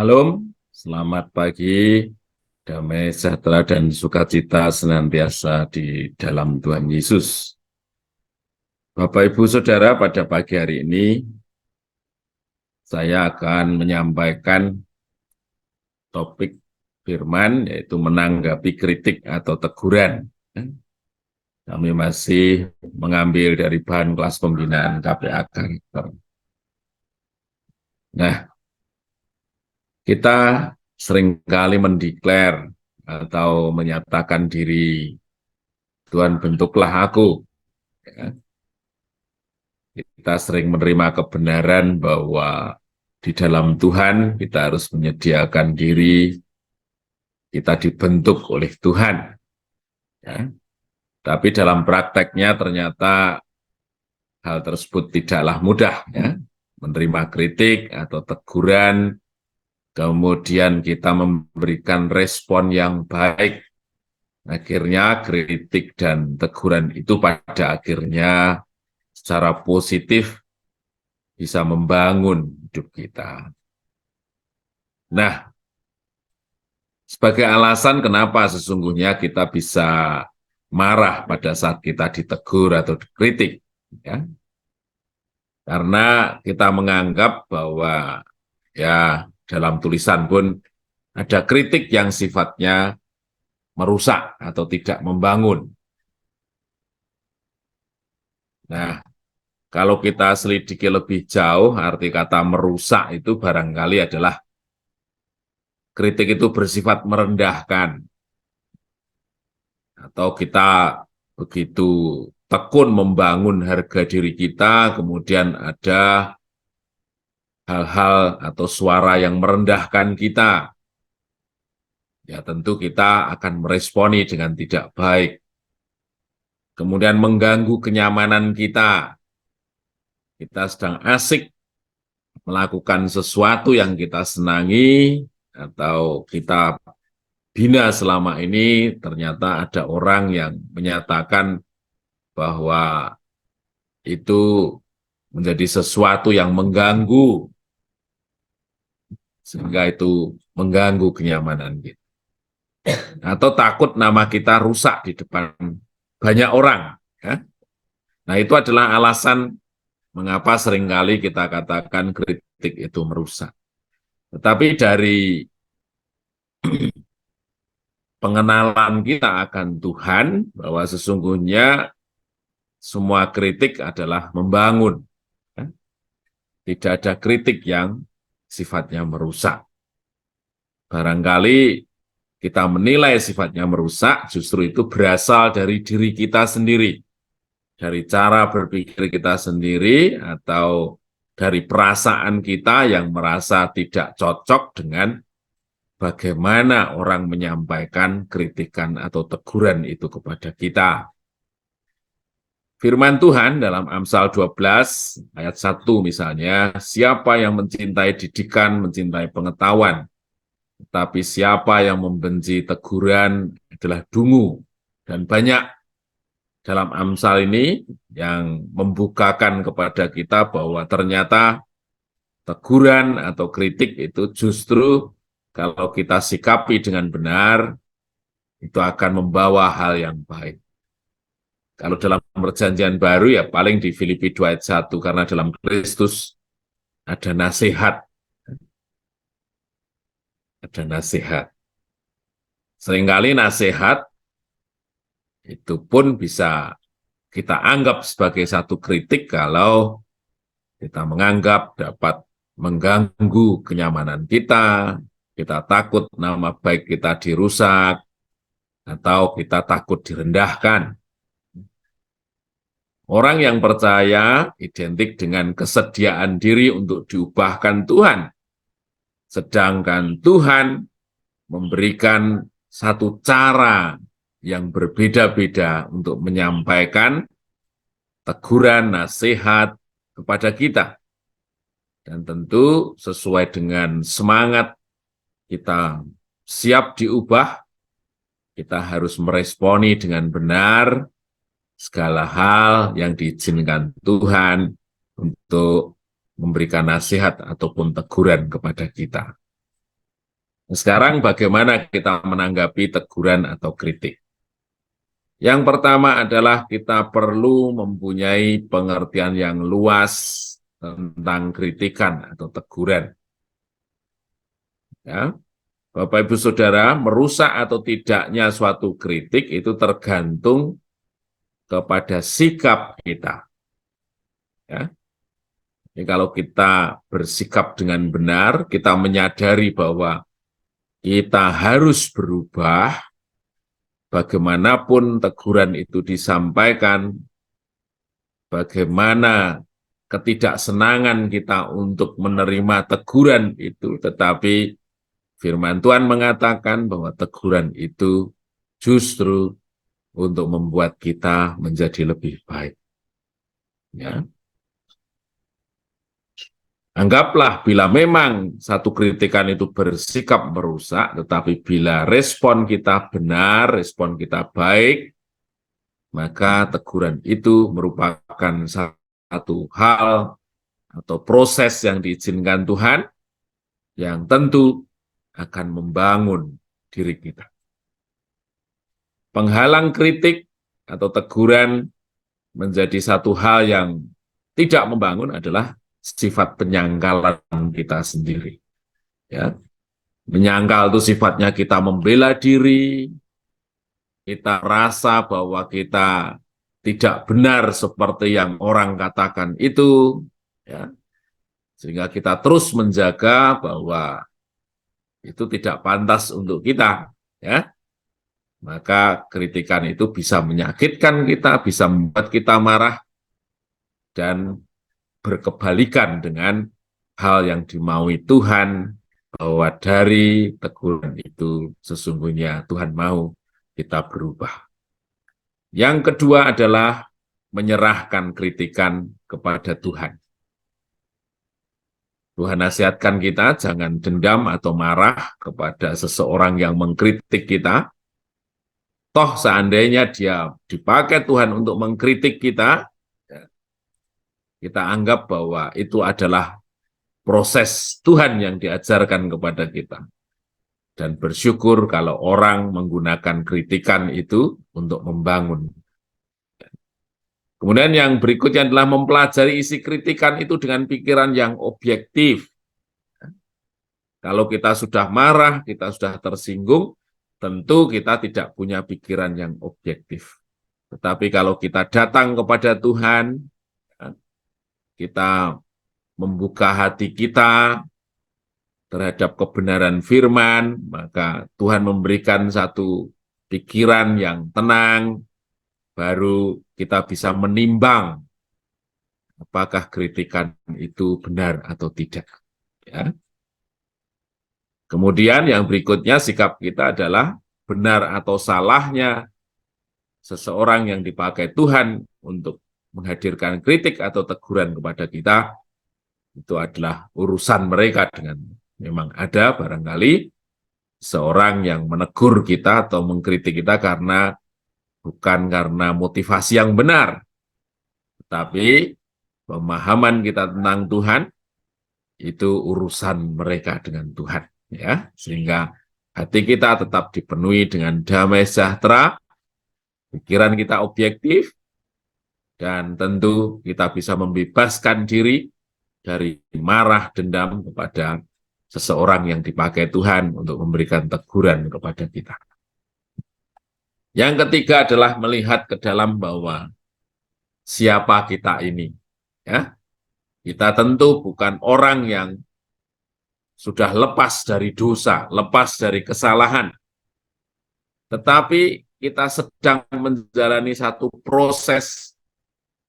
Shalom, selamat pagi, damai sejahtera dan sukacita senantiasa di dalam Tuhan Yesus. Bapak, Ibu, Saudara, pada pagi hari ini saya akan menyampaikan topik firman, yaitu menanggapi kritik atau teguran. Kami masih mengambil dari bahan kelas pembinaan KPA Karakter. Nah, kita seringkali mendeklar atau menyatakan diri, Tuhan bentuklah aku. Ya. Kita sering menerima kebenaran bahwa di dalam Tuhan kita harus menyediakan diri, kita dibentuk oleh Tuhan. Ya. Tapi dalam prakteknya ternyata hal tersebut tidaklah mudah. Ya. Menerima kritik atau teguran, kemudian kita memberikan respon yang baik. Akhirnya kritik dan teguran itu pada akhirnya secara positif bisa membangun hidup kita. Nah, sebagai alasan kenapa sesungguhnya kita bisa marah pada saat kita ditegur atau dikritik, ya, karena kita menganggap bahwa ya dalam tulisan pun ada kritik yang sifatnya merusak atau tidak membangun. Nah, kalau kita selidiki lebih jauh, arti kata merusak itu barangkali adalah kritik itu bersifat merendahkan, atau kita begitu tekun membangun harga diri kita, kemudian ada hal-hal atau suara yang merendahkan kita, ya tentu kita akan meresponi dengan tidak baik. Kemudian mengganggu kenyamanan kita. Kita sedang asik melakukan sesuatu yang kita senangi, atau kita bina selama ini, ternyata ada orang yang menyatakan bahwa itu menjadi sesuatu yang mengganggu, sehingga itu mengganggu kenyamanan kita. Atau takut nama kita rusak di depan banyak orang. Ya. Nah, itu adalah alasan mengapa seringkali kita katakan kritik itu merusak. Tetapi dari pengenalan kita akan Tuhan, bahwa sesungguhnya semua kritik adalah membangun. Ya. Tidak ada kritik yang sifatnya merusak. Barangkali kita menilai sifatnya merusak, justru itu berasal dari diri kita sendiri. Dari cara berpikir kita sendiri, atau dari perasaan kita yang merasa tidak cocok dengan bagaimana orang menyampaikan kritikan atau teguran itu kepada kita. Firman Tuhan dalam Amsal 12 ayat 1 misalnya, siapa yang mencintai didikan, mencintai pengetahuan, tetapi siapa yang membenci teguran adalah dungu. Dan banyak dalam Amsal ini yang membukakan kepada kita bahwa ternyata teguran atau kritik itu justru kalau kita sikapi dengan benar, itu akan membawa hal yang baik. Kalau dalam perjanjian baru ya paling di Filipi 2 ayat 1, karena dalam Kristus ada nasihat. Ada nasihat. Seringkali nasihat itu pun bisa kita anggap sebagai satu kritik kalau kita menganggap dapat mengganggu kenyamanan kita takut nama baik kita dirusak, atau kita takut direndahkan. Orang yang percaya identik dengan kesediaan diri untuk diubahkan Tuhan. Sedangkan Tuhan memberikan satu cara yang berbeda-beda untuk menyampaikan teguran, nasihat kepada kita. Dan tentu sesuai dengan semangat kita siap diubah, kita harus meresponi dengan benar segala hal yang diizinkan Tuhan untuk memberikan nasihat ataupun teguran kepada kita. Sekarang bagaimana kita menanggapi teguran atau kritik? Yang pertama adalah kita perlu mempunyai pengertian yang luas tentang kritikan atau teguran. Ya, Bapak Ibu Saudara, merusak atau tidaknya suatu kritik itu tergantung kepada sikap kita. Ya. Jadi kalau kita bersikap dengan benar, kita menyadari bahwa kita harus berubah, bagaimanapun teguran itu disampaikan, bagaimana ketidaksenangan kita untuk menerima teguran itu, tetapi firman Tuhan mengatakan bahwa teguran itu justru untuk membuat kita menjadi lebih baik. Ya. Anggaplah bila memang satu kritikan itu bersikap merusak, tetapi bila respon kita benar, respon kita baik, maka teguran itu merupakan satu hal atau proses yang diizinkan Tuhan, yang tentu akan membangun diri kita. Penghalang kritik atau teguran menjadi satu hal yang tidak membangun adalah sifat penyangkalan kita sendiri. Ya, menyangkal itu sifatnya kita membela diri, kita rasa bahwa kita tidak benar seperti yang orang katakan itu, ya, sehingga kita terus menjaga bahwa itu tidak pantas untuk kita, ya. Maka kritikan itu bisa menyakitkan kita, bisa membuat kita marah, dan berkebalikan dengan hal yang dimaui Tuhan, bahwa dari teguran itu sesungguhnya Tuhan mau kita berubah. Yang kedua adalah menyerahkan kritikan kepada Tuhan. Tuhan nasihatkan kita jangan dendam atau marah kepada seseorang yang mengkritik kita. Toh seandainya dia dipakai Tuhan untuk mengkritik kita, kita anggap bahwa itu adalah proses Tuhan yang diajarkan kepada kita. Dan bersyukur kalau orang menggunakan kritikan itu untuk membangun. Kemudian yang berikutnya adalah mempelajari isi kritikan itu dengan pikiran yang objektif. Kalau kita sudah marah, kita sudah tersinggung, tentu kita tidak punya pikiran yang objektif. Tetapi kalau kita datang kepada Tuhan, kita membuka hati kita terhadap kebenaran firman, maka Tuhan memberikan satu pikiran yang tenang, baru kita bisa menimbang apakah kritikan itu benar atau tidak. Ya. Kemudian yang berikutnya sikap kita adalah benar atau salahnya seseorang yang dipakai Tuhan untuk menghadirkan kritik atau teguran kepada kita, itu adalah urusan mereka. Dengan memang ada barangkali seorang yang menegur kita atau mengkritik kita bukan karena motivasi yang benar, tapi pemahaman kita tentang Tuhan itu urusan mereka dengan Tuhan, ya. Sehingga hati kita tetap dipenuhi dengan damai sejahtera, pikiran kita objektif, dan tentu kita bisa membebaskan diri dari marah dendam kepada seseorang yang dipakai Tuhan untuk memberikan teguran kepada kita. Yang ketiga adalah melihat ke dalam bahwa siapa kita ini. Ya, kita tentu bukan orang yang sudah lepas dari dosa, lepas dari kesalahan. Tetapi kita sedang menjalani satu proses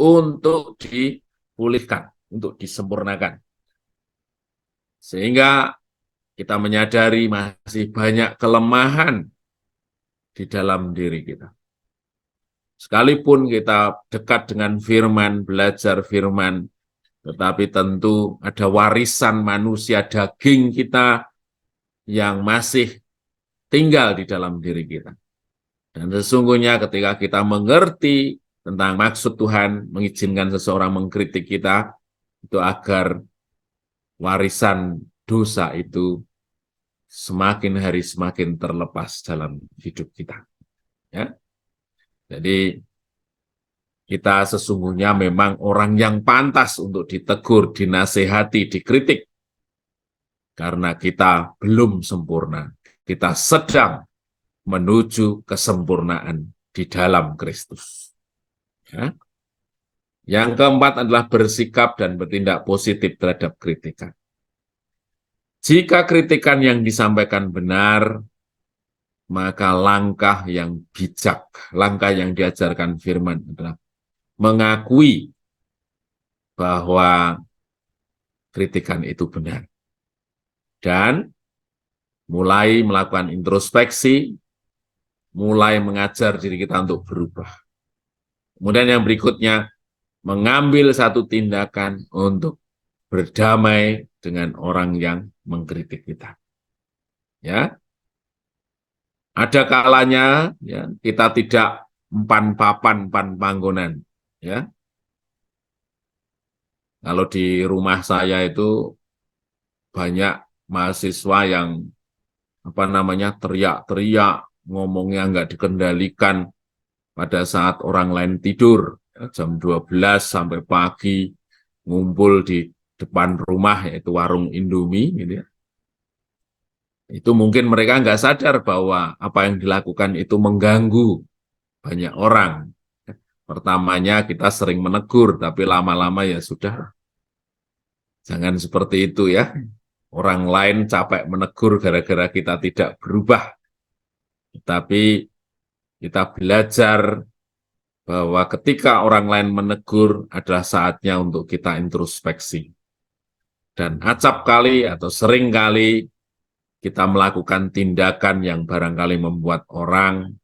untuk dipulihkan, untuk disempurnakan. Sehingga kita menyadari masih banyak kelemahan di dalam diri kita. Sekalipun kita dekat dengan firman, belajar firman, tetapi tentu ada warisan manusia daging kita yang masih tinggal di dalam diri kita. Dan sesungguhnya ketika kita mengerti tentang maksud Tuhan mengizinkan seseorang mengkritik kita, itu agar warisan dosa itu semakin hari semakin terlepas dalam hidup kita. Ya, jadi kita sesungguhnya memang orang yang pantas untuk ditegur, dinasehati, dikritik, karena kita belum sempurna. Kita sedang menuju kesempurnaan di dalam Kristus. Ya. Yang keempat adalah bersikap dan bertindak positif terhadap kritikan. Jika kritikan yang disampaikan benar, maka langkah yang bijak, langkah yang diajarkan firman adalah mengakui bahwa kritikan itu benar. Dan mulai melakukan introspeksi, mulai mengajar diri kita untuk berubah. Kemudian yang berikutnya, mengambil satu tindakan untuk berdamai dengan orang yang mengkritik kita. Ya, ada kalanya ya, kita tidak empan papan, empan panggonan. Ya, kalau di rumah saya itu banyak mahasiswa yang teriak-teriak, ngomongnya nggak dikendalikan pada saat orang lain tidur, ya, jam 12 sampai pagi ngumpul di depan rumah, yaitu warung Indomie, gitu ya. Itu mungkin mereka nggak sadar bahwa apa yang dilakukan itu mengganggu banyak orang. Pertamanya kita sering menegur, tapi lama-lama ya sudah, jangan seperti itu ya. Orang lain capek menegur gara-gara kita tidak berubah. Tapi kita belajar bahwa ketika orang lain menegur adalah saatnya untuk kita introspeksi. Dan acap kali atau sering kali kita melakukan tindakan yang barangkali membuat orang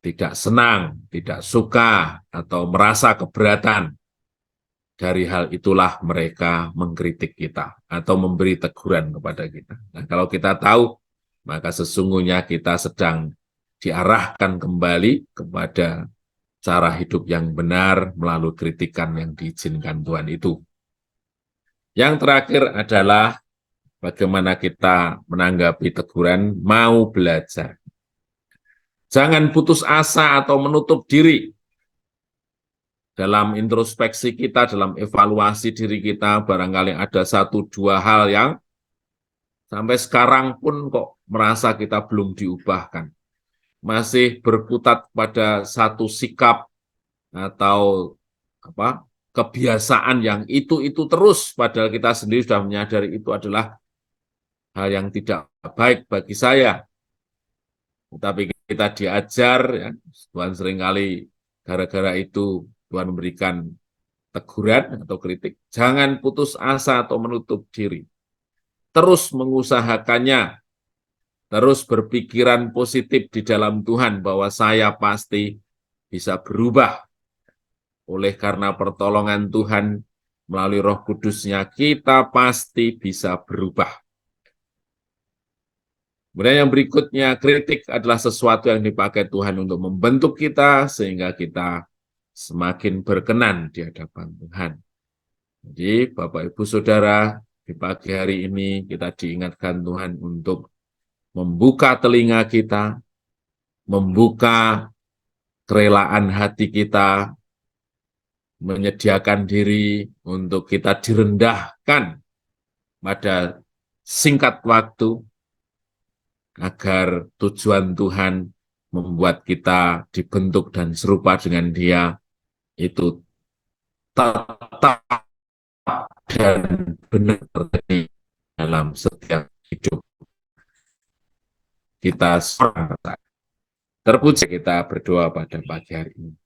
tidak senang, tidak suka, atau merasa keberatan. Dari hal itulah mereka mengkritik kita atau memberi teguran kepada kita. Nah, kalau kita tahu, maka sesungguhnya kita sedang diarahkan kembali kepada cara hidup yang benar melalui kritikan yang diizinkan Tuhan itu. Yang terakhir adalah bagaimana kita menanggapi teguran, mau belajar. Jangan putus asa atau menutup diri. Dalam introspeksi kita, dalam evaluasi diri kita, barangkali ada satu dua hal yang sampai sekarang pun kok merasa kita belum diubahkan. Masih berkutat pada satu sikap atau kebiasaan yang itu terus, padahal kita sendiri sudah menyadari itu adalah hal yang tidak baik bagi saya. Tapi kita diajar, ya, Tuhan seringkali gara-gara itu Tuhan memberikan teguran atau kritik. Jangan putus asa atau menutup diri. Terus mengusahakannya, terus berpikiran positif di dalam Tuhan bahwa saya pasti bisa berubah. Oleh karena pertolongan Tuhan melalui Roh Kudus-Nya, kita pasti bisa berubah. Kemudian yang berikutnya, kritik adalah sesuatu yang dipakai Tuhan untuk membentuk kita sehingga kita semakin berkenan di hadapan Tuhan. Jadi Bapak Ibu Saudara, di pagi hari ini kita diingatkan Tuhan untuk membuka telinga kita, membuka kerelaan hati kita, menyediakan diri untuk kita direndahkan pada singkat waktu, agar tujuan Tuhan membuat kita dibentuk dan serupa dengan Dia itu tetap dan benar terjadi dalam setiap hidup kita. Terpuji kita berdoa pada pagi hari ini.